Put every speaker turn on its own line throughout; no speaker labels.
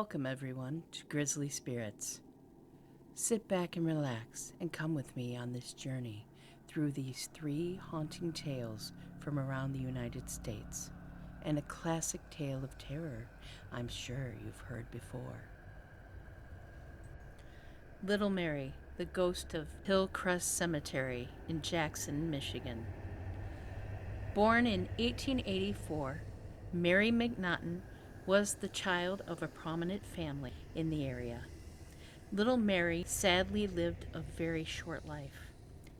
Welcome, everyone, to Grisly Spirits. Sit back and relax and come with me on this journey through these 3 haunting tales from around the United States, and a classic tale of terror I'm sure you've heard before. Little Mary, the ghost of Hillcrest Cemetery in Jackson, Michigan. Born in 1884, Mary McNaughton was the child of a prominent family in the area. Little Mary sadly lived a very short life.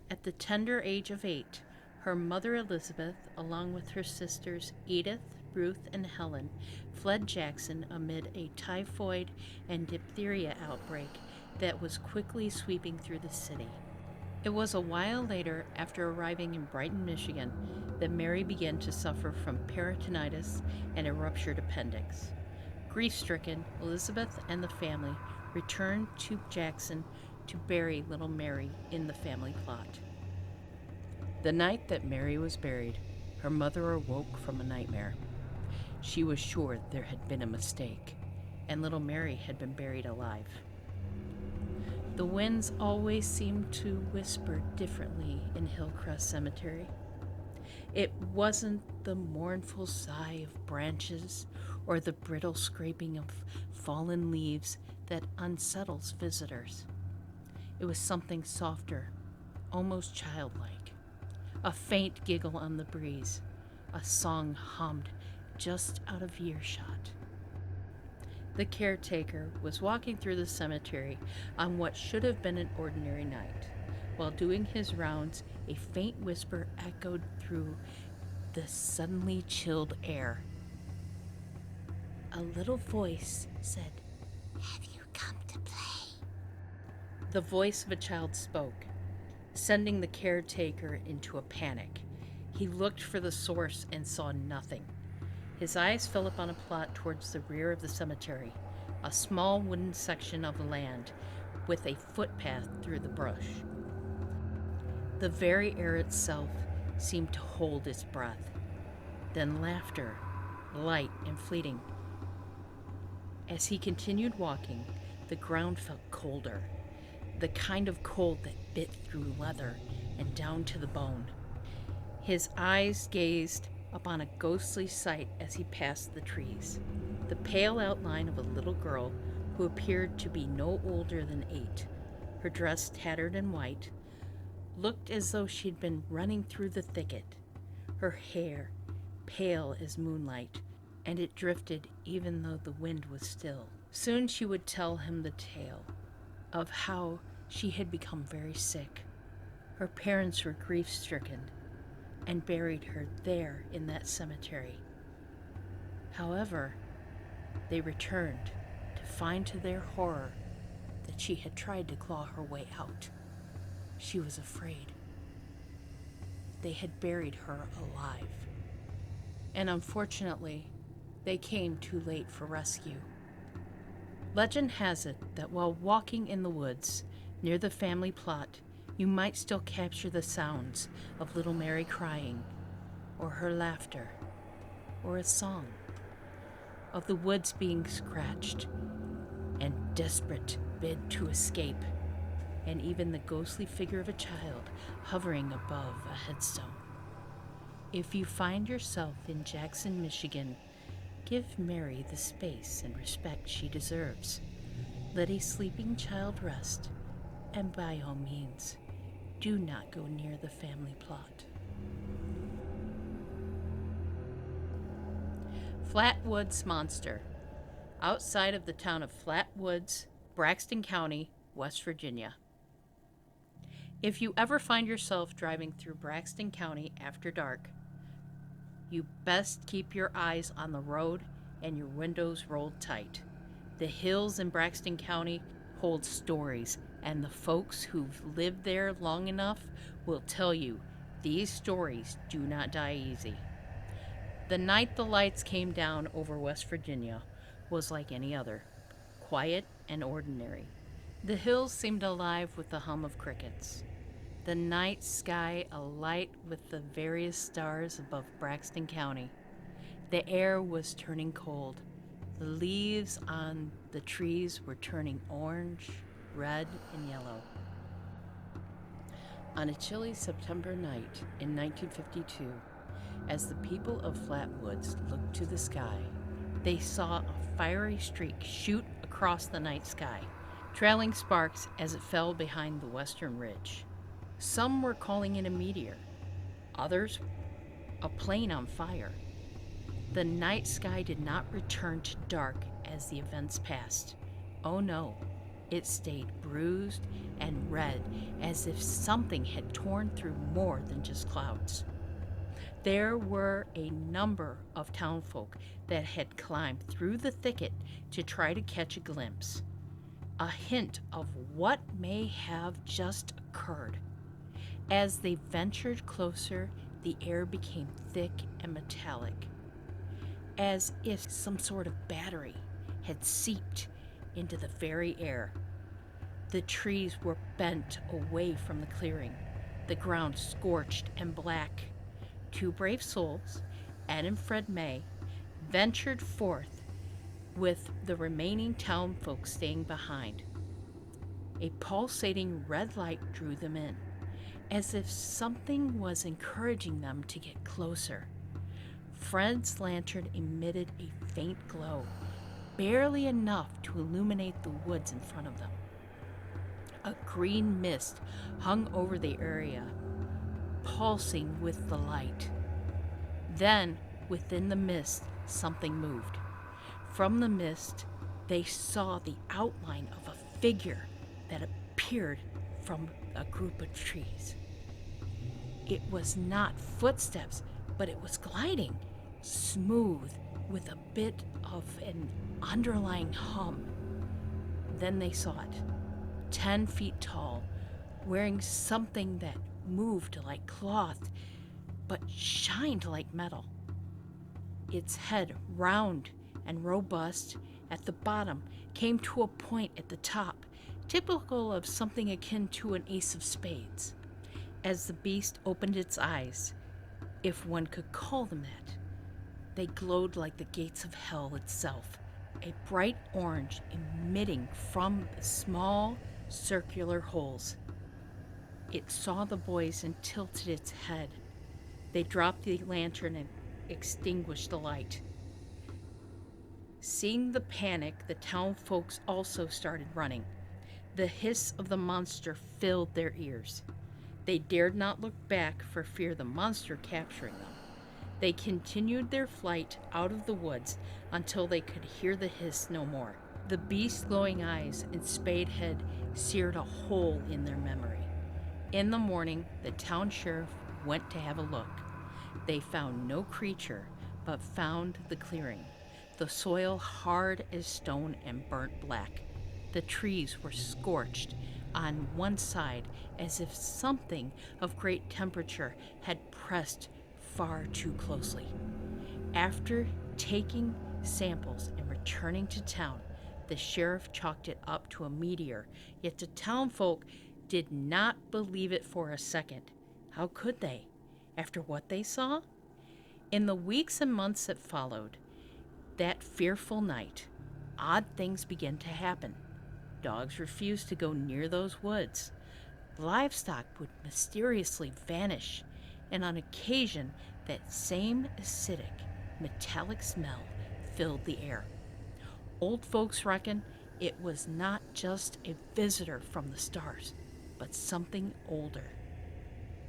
At the tender age of 8, her mother Elizabeth, along with her sisters Edith, Ruth, and Helen, fled Jackson amid a typhoid and diphtheria outbreak that was quickly sweeping through the city. It was a while later, after arriving in Brighton, Michigan, that Mary began to suffer from peritonitis and a ruptured appendix. Grief-stricken, Elizabeth and the family returned to Jackson to bury little Mary in the family plot. The night that Mary was buried, her mother awoke from a nightmare. She was sure there had been a mistake, and little Mary had been buried alive. The winds always seemed to whisper differently in Hillcrest Cemetery. It wasn't the mournful sigh of branches or the brittle scraping of fallen leaves that unsettles visitors. It was something softer, almost childlike. A faint giggle on the breeze, a song hummed just out of earshot. The caretaker was walking through the cemetery on what should have been an ordinary night. While doing his rounds, a faint whisper echoed through the suddenly chilled air. A little voice said, "Have you come to play?" The voice of a child spoke, sending the caretaker into a panic. He looked for the source and saw nothing. His eyes fell upon a plot towards the rear of the cemetery, a small wooden section of land with a footpath through the brush. The very air itself seemed to hold its breath. Then laughter, light and fleeting. As he continued walking, the ground felt colder, the kind of cold that bit through leather and down to the bone. His eyes gazed upon a ghostly sight as he passed the trees. The pale outline of a little girl who appeared to be no older than 8, her dress tattered and white, looked as though she'd been running through the thicket. Her hair, pale as moonlight, and it drifted even though the wind was still. Soon she would tell him the tale of how she had become very sick. Her parents were grief-stricken and buried her there in that cemetery. However, they returned to find to their horror that she had tried to claw her way out. She was afraid. They had buried her alive. And unfortunately, they came too late for rescue. Legend has it that while walking in the woods near the family plot, you might still capture the sounds of little Mary crying, or her laughter, or a song, of the woods being scratched and desperate bid to escape, and even the ghostly figure of a child hovering above a headstone. If you find yourself in Jackson, Michigan, give Mary the space and respect she deserves. Let a sleeping child rest, and by all means, do not go near the family plot. Flatwoods Monster. Outside of the town of Flatwoods, Braxton County, West Virginia. If you ever find yourself driving through Braxton County after dark, you best keep your eyes on the road and your windows rolled tight. The hills in Braxton County hold stories, and the folks who've lived there long enough will tell you these stories do not die easy. The night the lights came down over West Virginia was like any other, quiet and ordinary. The hills seemed alive with the hum of crickets. The night sky alight with the various stars above Braxton County. The air was turning cold. The leaves on The trees were turning orange, red, and yellow. On a chilly September night in 1952, as the people of Flatwoods looked to the sky, they saw a fiery streak shoot across the night sky, trailing sparks as it fell behind the western ridge. Some were calling it a meteor, others a plane on fire. The night sky did not return to dark as the events passed. Oh no, it stayed bruised and red as if something had torn through more than just clouds. There were a number of townfolk that had climbed through the thicket to try to catch a glimpse, a hint of what may have just occurred. As they ventured closer, the air became thick and metallic, as if some sort of battery had seeped into the very air. The trees were bent away from the clearing, the ground scorched and black. Two brave souls, Ed and Fred May, ventured forth with the remaining townfolk staying behind. A pulsating red light drew them in, as if something was encouraging them to get closer. Fred's lantern emitted a faint glow, barely enough to illuminate the woods in front of them. A green mist hung over the area, pulsing with the light. Then, within the mist, something moved. From the mist, they saw the outline of a figure that appeared from a group of trees. It was not footsteps, but it was gliding, smooth, with a bit of an underlying hum. Then they saw it, 10 feet tall, wearing something that moved like cloth, but shined like metal. Its head, round and robust at the bottom, came to a point at the top, typical of something akin to an ace of spades. As the beast opened its eyes, if one could call them that, they glowed like the gates of hell itself, a bright orange emitting from the small circular holes. It saw the boys and tilted its head. They dropped the lantern and extinguished the light. Seeing the panic, the town folks also started running. The hiss of the monster filled their ears. They dared not look back for fear the monster capturing them. They continued their flight out of the woods until they could hear the hiss no more. The beast's glowing eyes and spade head seared a hole in their memory. In the morning, the town sheriff went to have a look. They found no creature, but found the clearing, the soil hard as stone and burnt black. The trees were scorched on one side as if something of great temperature had pressed far too closely. After taking samples and returning to town, the sheriff chalked it up to a meteor, yet the townfolk did not believe it for a second. How could they, after what they saw? In the weeks and months that followed that fearful night, odd things began to happen. Dogs refused to go near those woods. Livestock would mysteriously vanish, and on occasion, that same acidic, metallic smell filled the air. Old folks reckon it was not just a visitor from the stars, but something older.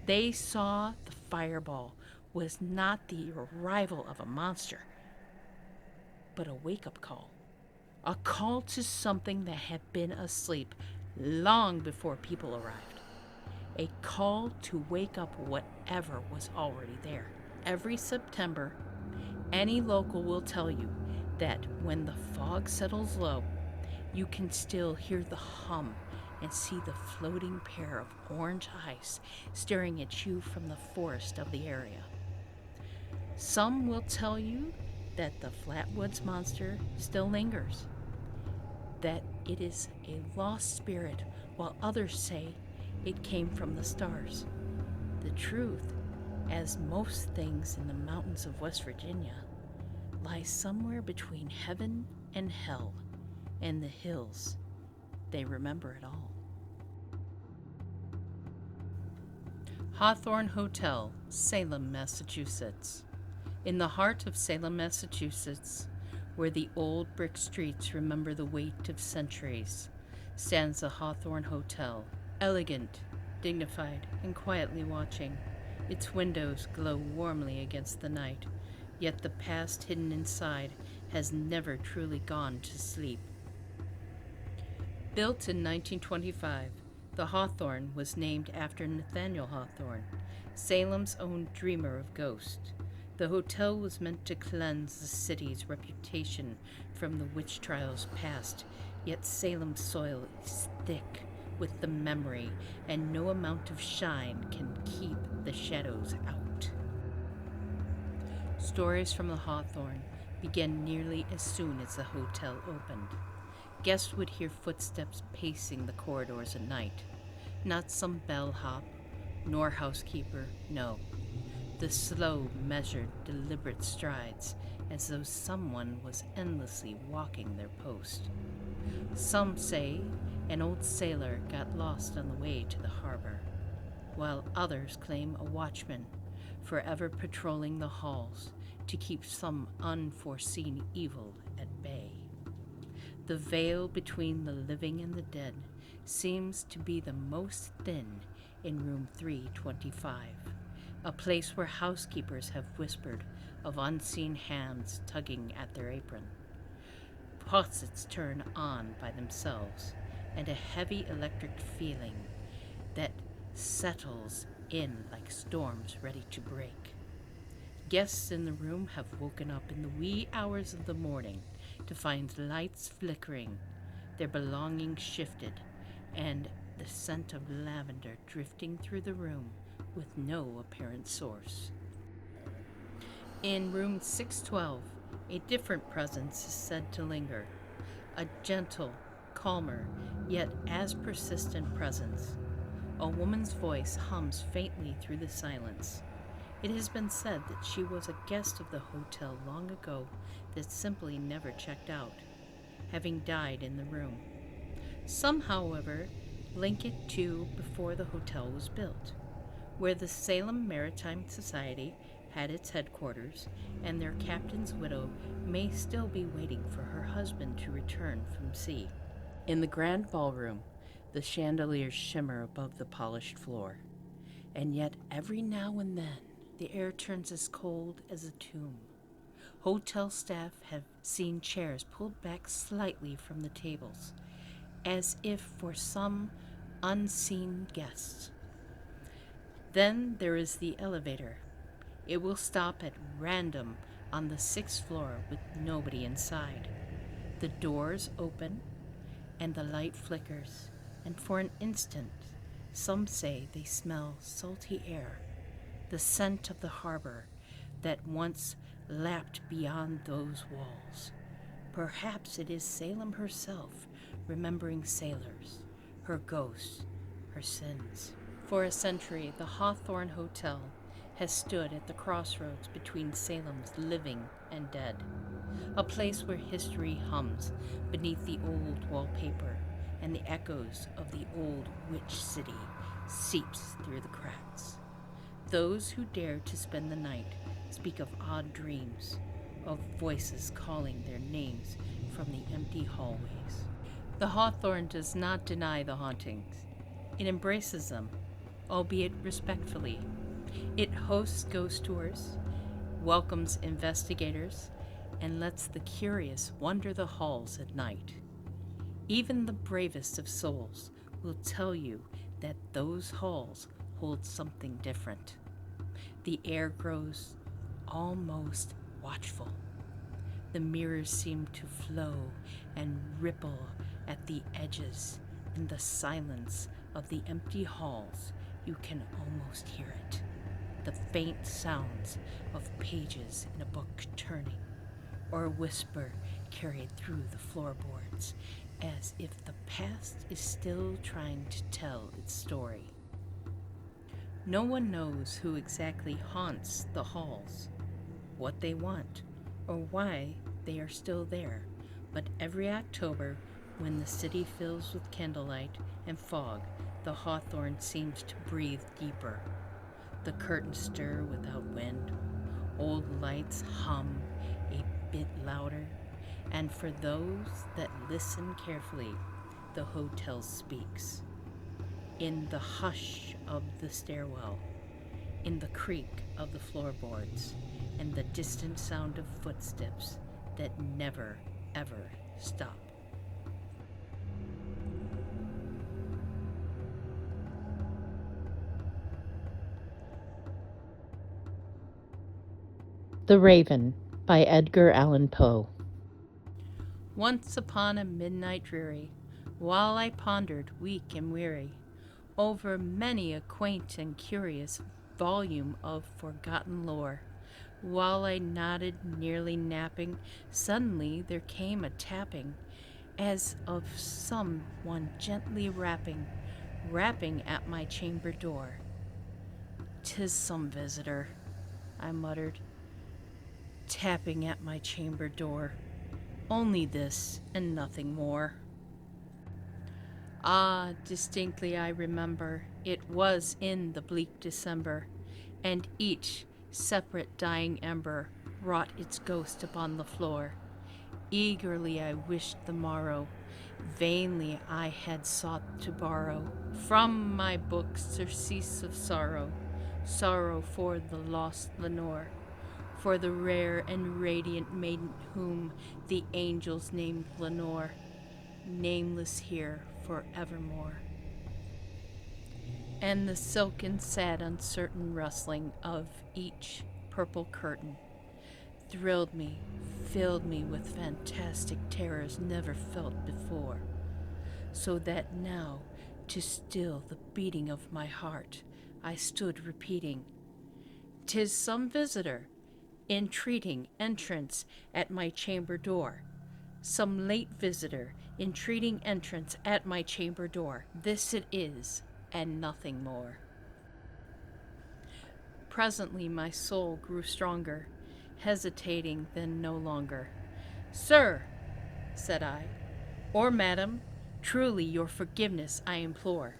They saw the fireball was not the arrival of a monster, but a wake-up call. A call to something that had been asleep long before people arrived. A call to wake up whatever was already there. Every September, any local will tell you that when the fog settles low, you can still hear the hum and see the floating pair of orange eyes staring at you from the forest of the area. Some will tell you that the Flatwoods monster still lingers, that it is a lost spirit, while others say it came from the stars. The truth, as most things in the mountains of West Virginia, lies somewhere between heaven and hell, and the hills. They remember it all. Hawthorne Hotel, Salem, Massachusetts. In the heart of Salem, Massachusetts, where the old brick streets remember the weight of centuries, stands the Hawthorne Hotel, elegant, dignified, and quietly watching. Its windows glow warmly against the night, yet the past hidden inside has never truly gone to sleep. Built in 1925, the Hawthorne was named after Nathaniel Hawthorne, Salem's own dreamer of ghosts. The hotel was meant to cleanse the city's reputation from the witch trials past, yet Salem's soil is thick with the memory, and no amount of shine can keep the shadows out. Stories from the Hawthorne began nearly as soon as the hotel opened. Guests would hear footsteps pacing the corridors at night. Not some bellhop, nor housekeeper, no. The slow, measured, deliberate strides, as though someone was endlessly walking their post. Some say an old sailor got lost on the way to the harbor, while others claim a watchman, forever patrolling the halls to keep some unforeseen evil at bay. The veil between the living and the dead seems to be the most thin in room 325, a place where housekeepers have whispered of unseen hands tugging at their apron. Faucets turn on by themselves, and a heavy electric feeling that settles in like storms ready to break. Guests in the room have woken up in the wee hours of the morning to find lights flickering, their belongings shifted, and the scent of lavender drifting through the room with no apparent source. In room 612, a different presence is said to linger, a gentle, calmer, yet as persistent presence. A woman's voice hums faintly through the silence. It has been said that she was a guest of the hotel long ago that simply never checked out, having died in the room. Some, however, link it to before the hotel was built, where the Salem Maritime Society had its headquarters, and their captain's widow may still be waiting for her husband to return from sea. In the grand ballroom, the chandeliers shimmer above the polished floor, and yet every now and then the air turns as cold as a tomb. Hotel staff have seen chairs pulled back slightly from the tables, as if for some unseen guest. Then there is the elevator. It will stop at random on the 6th floor with nobody inside. The doors open and the light flickers, and for an instant, some say they smell salty air, the scent of the harbor that once lapped beyond those walls. Perhaps it is Salem herself remembering sailors, her ghosts, her sins. For a century, the Hawthorne Hotel has stood at the crossroads between Salem's living and dead, a place where history hums beneath the old wallpaper and the echoes of the old witch city seeps through the cracks. Those who dare to spend the night speak of odd dreams, of voices calling their names from the empty hallways. The Hawthorne does not deny the hauntings. It embraces them, albeit respectfully. It hosts ghost tours, welcomes investigators, and lets the curious wander the halls at night. Even the bravest of souls will tell you that those halls hold something different. The air grows almost watchful. The mirrors seem to flow and ripple at the edges. In the silence of the empty halls, you can almost hear it. The faint sounds of pages in a book turning, or a whisper carried through the floorboards, as if the past is still trying to tell its story. No one knows who exactly haunts the halls, what they want, or why they are still there, But every October, when the city fills with candlelight and fog, the hawthorn seems to breathe deeper. The curtains stir without wind. Old lights hum a bit louder. And for those that listen carefully, the hotel speaks. In the hush of the stairwell, in the creak of the floorboards, and the distant sound of footsteps that never, ever stop.
The Raven by Edgar Allan Poe.
Once upon a midnight dreary, while I pondered, weak and weary, over many a quaint and curious volume of forgotten lore, while I nodded, nearly napping, suddenly there came a tapping, as of some one gently rapping at my chamber door. "'Tis some visitor," I muttered, tapping at my chamber door. "Only this, and nothing more." Ah, distinctly I remember, it was in the bleak December, and each separate dying ember wrought its ghost upon the floor. Eagerly I wished the morrow, vainly I had sought to borrow from my book surcease of sorrow, sorrow for the lost Lenore, for the rare and radiant maiden whom the angels named Lenore, nameless here forevermore. And the silken, sad, uncertain rustling of each purple curtain thrilled me, filled me with fantastic terrors never felt before, so that now, to still the beating of my heart, I stood repeating, "'Tis some visitor, entreating entrance at my chamber door. Some late visitor, entreating entrance at my chamber door. This it is, and nothing more." Presently my soul grew stronger, hesitating then no longer. "Sir," said I, "or madam, truly your forgiveness I implore.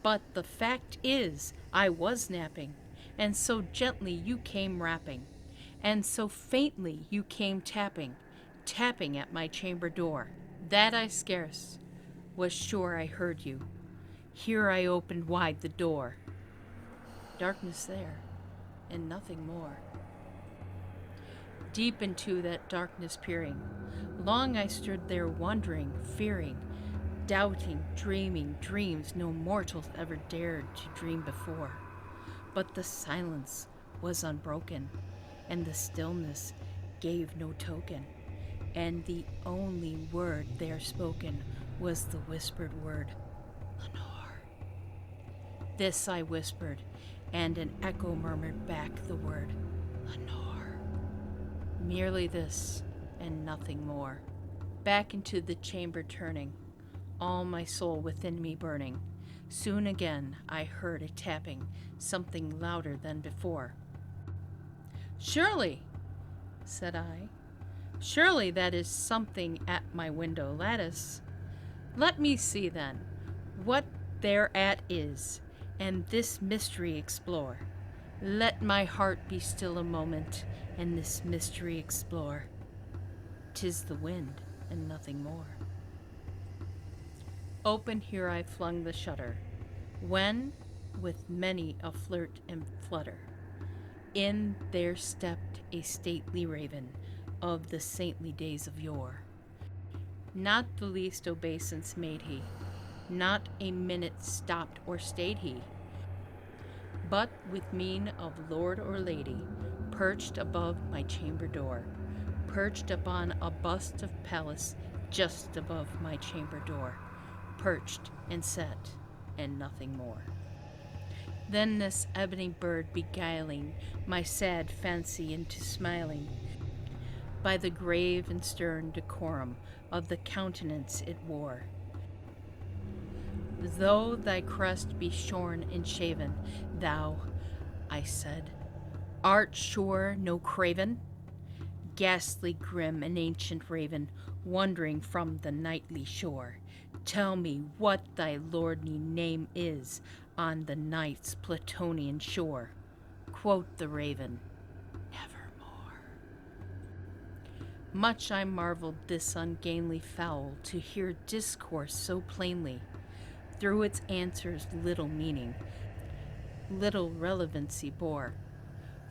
But the fact is, I was napping, and so gently you came rapping, and so faintly you came tapping at my chamber door, that I scarce was sure I heard you. Here I opened wide the door. Darkness there, and nothing more. Deep into that darkness peering, long I stood there wondering, fearing, doubting, dreaming dreams no mortals ever dared to dream before. But the silence was unbroken, and the stillness gave no token, and the only word there spoken was the whispered word, "Lenore." This I whispered, and an echo murmured back the word, "Lenore." Merely this, and nothing more. Back into the chamber turning, all my soul within me burning, soon again I heard a tapping, something louder than before. "Surely," said I, "surely that is something at my window lattice. Let me see, then, what thereat is, and this mystery explore. Let my heart be still a moment, and this mystery explore. 'Tis the wind, and nothing more." Open here I flung the shutter, when, with many a flirt and flutter, in there stepped a stately raven of the saintly days of yore. Not the least obeisance made he, not a minute stopped or stayed he, but with mien of lord or lady, perched above my chamber door, perched upon a bust of Pallas just above my chamber door, perched and sat, and nothing more. Then this ebony bird beguiling my sad fancy into smiling, by the grave and stern decorum of the countenance it wore. "Though thy crest be shorn and shaven, thou," I said, "art sure no craven? ghastly grim, an ancient raven, wandering from the nightly shore. Tell me what thy lordly name is on the night's Plutonian shore. Quoth the raven, Nevermore. Much I marveled this ungainly fowl to hear discourse so plainly. Through its answers little meaning, little relevancy bore.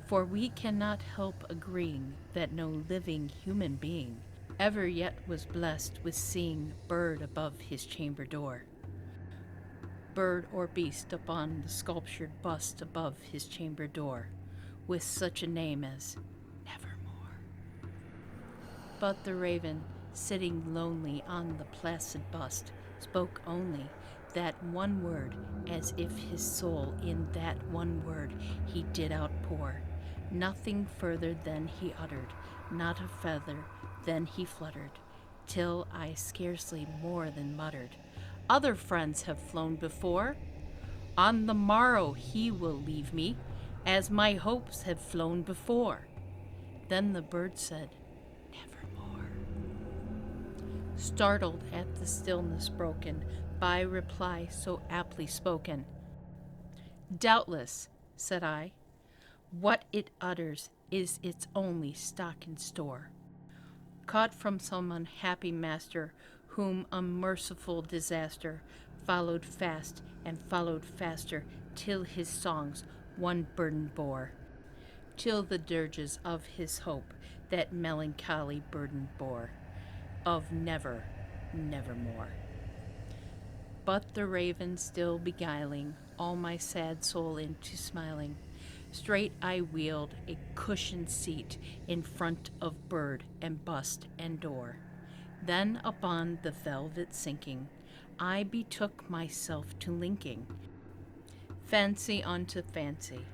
For we cannot help agreeing that no living human being ever yet was blessed with seeing bird above his chamber door, bird or beast upon the sculptured bust above his chamber door, with such a name as Nevermore. But the raven, sitting lonely on the placid bust, spoke only that one word, as if his soul in that one word he did outpour. Nothing further than he uttered, not a feather than he fluttered, till I scarcely more than muttered, Other friends have flown before. On the morrow he will leave me, as my hopes have flown before. Then the bird said, Nevermore. Startled at the stillness broken by reply so aptly spoken. Doubtless, said I, what it utters is its only stock and store, caught from some unhappy master, whom unmerciful disaster followed fast and followed faster, till his songs one burden bore, till the dirges of his hope that melancholy burden bore, of never, nevermore. But the raven still beguiling all my sad soul into smiling, straight I wheeled a cushioned seat in front of bird and bust and door. Then upon the velvet sinking, I betook myself to linking fancy unto fancy,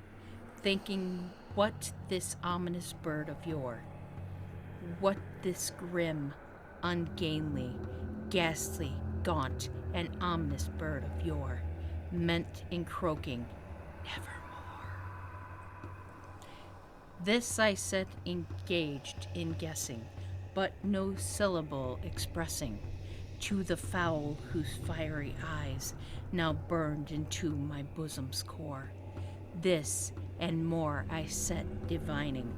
thinking what this ominous bird of yore, what this grim, ungainly, ghastly, gaunt, and ominous bird of yore meant in croaking, Nevermore. This I sat engaged in guessing, but no syllable expressing to the fowl whose fiery eyes now burned into my bosom's core. This and more I sat divining,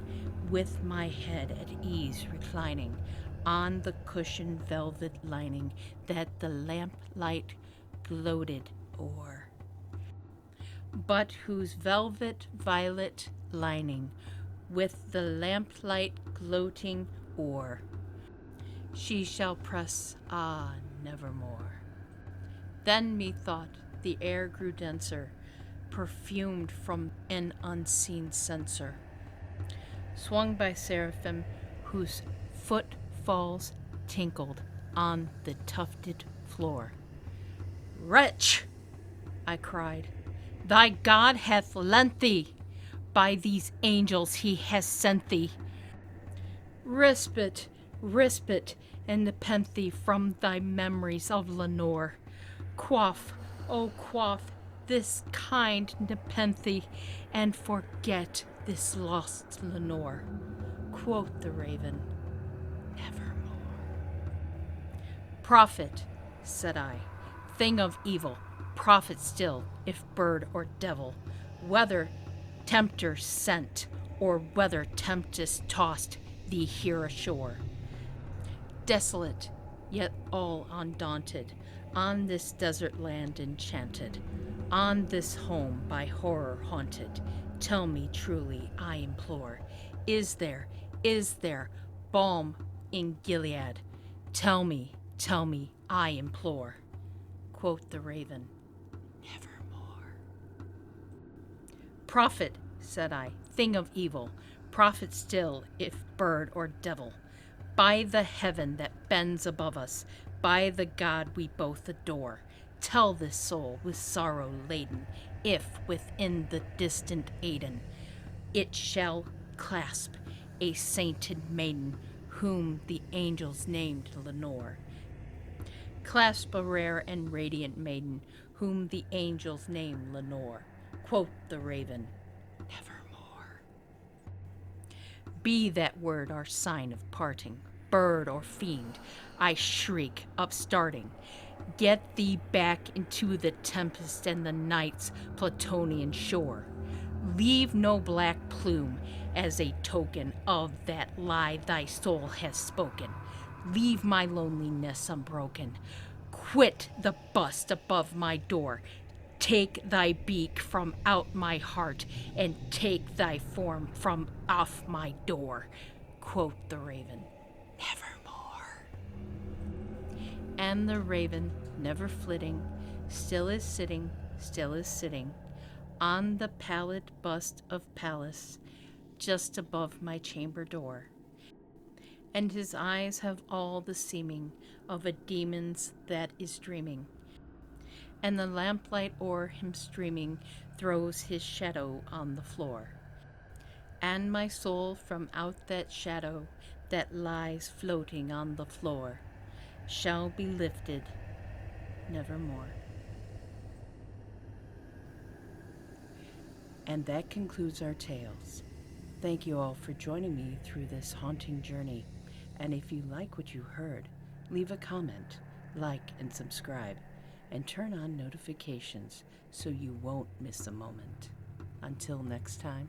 with my head at ease reclining on the cushioned velvet lining that the lamplight gloated o'er, but whose velvet violet lining with the lamplight gloating o'er she shall press, nevermore. Then methought the air grew denser, perfumed from an unseen censer, swung by seraphim whose footfalls tinkled on the tufted floor. Wretch, I cried, thy God hath lent thee, by these angels he has sent thee. Respite, respite, and nepenthe thee from thy memories of Lenore. Quaff, oh quaff, this kind nepenthe, and forget this lost Lenore. Quoth the raven, Nevermore. Prophet, said I, thing of evil, prophet still, if bird or devil, whether tempter sent, or whether tempest tossed thee here ashore. Desolate, yet all undaunted, on this desert land enchanted, on this home by horror haunted, tell me truly, I implore, is there, balm in Gilead? Tell me, I implore. Quoth the raven, Nevermore. Prophet, said I, thing of evil, prophet still, if bird or devil, by the heaven that bends above us, by the God we both adore, tell this soul with sorrow laden, if within the distant Aidenn it shall clasp a sainted maiden whom the angels named Lenore. Clasp a rare and radiant maiden whom the angels name Lenore. Quoth the raven, Nevermore. Be that word our sign of parting, bird or fiend, I shriek, upstarting. Get thee back into the tempest and the night's Plutonian shore. Leave no black plume as a token of that lie thy soul has spoken. Leave my loneliness unbroken. Quit the bust above my door. Take thy beak from out my heart, and take thy form from off my door. Quoth the raven, nevermore. And the raven, never flitting, still is sitting, on the pallid bust of Pallas, just above my chamber door. And his eyes have all the seeming of a demon's that is dreaming, and the lamplight o'er him streaming throws his shadow on the floor. And my soul from out that shadow that lies floating on the floor shall be lifted nevermore. And that concludes our tales. Thank you all for joining me through this haunting journey. And if you like what you heard, leave a comment, like, and subscribe, and turn on notifications so you won't miss a moment. Until next time.